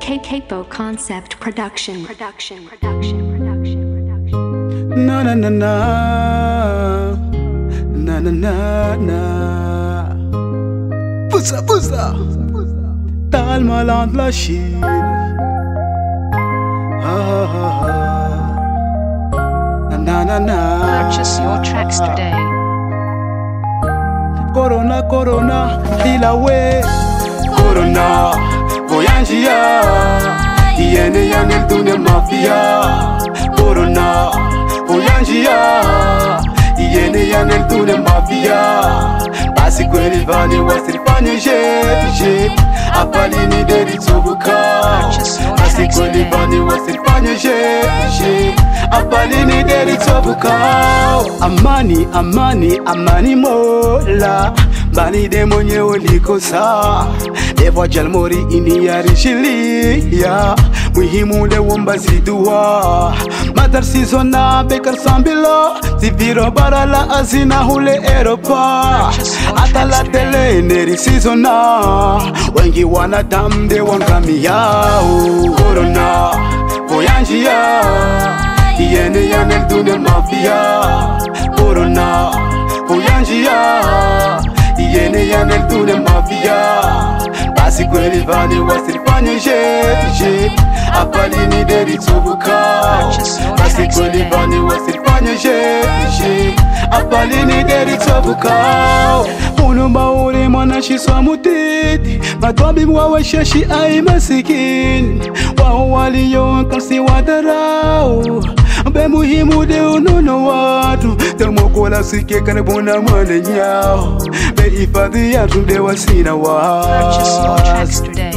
Capo Concept Production. Na na na na na na na na. Poussa Tal malade la Chine. Na na na. Purchase your tracks today. Corona, ilawe. Corona, voyangia. Iene yanel tune mafia. Corona, voyangia. Iene yanel tune mafia. Basi kweli vani wasifanye je. Apalini deri tsobuka. Basi kweli vani wasifanye je. Apalini deri tsobuka. Amani mola. Bani de mwenyewe nikosa. Devo jalmori ini yarishilia. Muhimu de womba zidua. Madar sizona bekar sambilo. Ziviro barala azina hule Eropa. Atala tele neri sizona. Wengi wanadamde wangamiyao. Corona, voyangia. Iene yanel tune mafia. Corona, voyangia. Iene yanel tune mafia. Basi kweli vani wasifanye je. Apalini deri tsobuka. Basi kweli vani wasifanye je. Apalini deri tsobuka. Unumba uri mwana shiswa mutiti. Matobi mwawe sheshi ai masikini. Wao waliyo kasi wadarao. Be muhimu de unono watu. Termokola sike karibuna mwana nyao. Be ifadhi ya tunde wasina Purchase your tracks wa. today.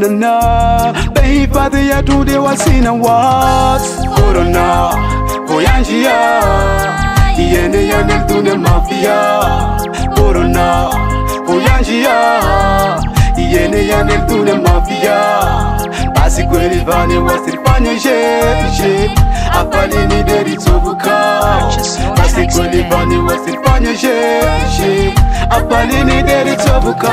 Na Be ifadhi ya tunde wasina wa. Corona, voyangia. Iene yanel tune mafia. Corona, voyangia. Iene yanel tune mafia. Basi kweli vani wasifanye je. Apalini deri tsobuka. Basi kweli vani wasifanye je. Apalini deri tsobuka.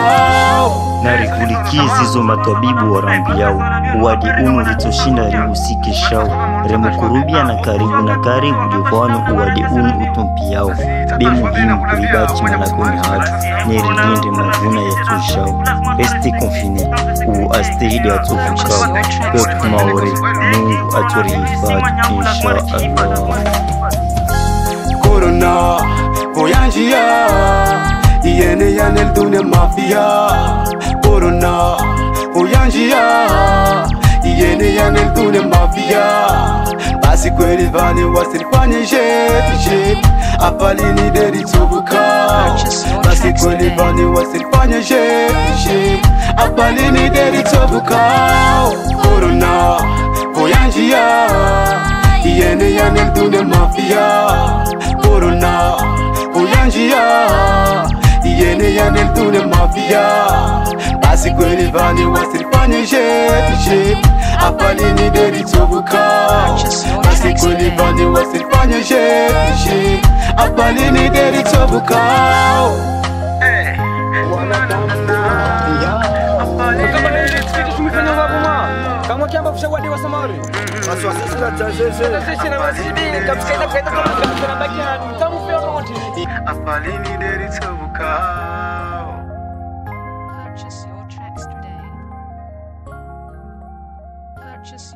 Narikulikizi zo matabibu warambiao. Uwadi unu litoshinda riusike shao. Remukurubia na karibu divano uwadi unu utumpiao. Be muhimu kuribati malagoni hatu. Nerilinde mavuna ya tushao. Reste confiné ou astéride ya tufukao. Peuple maore, Mungu aturihifadhi inshallah. Corona, voyangia. Iene yanel tune mafia. Corona, voyangia. Iene yanel tune mafia. Basi kweli vani wasifanye je. Apalini deri tsobuka. Basi kweli vani wasifanye je. Apalini deri tsobuka. Corona, voyangia. Iene yanel tune mafia. Corona, voyangia. Iene yanel tune mafia. Basi kweli vani wasifanye je. Apalini deri tsobuka. Basi kweli vani wasifanye je. Apalini deri tsobuka. Kama kiamba kushawadi wa Samari. Aswasisi na chajeje. Sisi na mazibi kapskaita kaita kama baki na mtamu pia kama tini. Apalini deri tsobuka. Purchase your tracks today. Purchase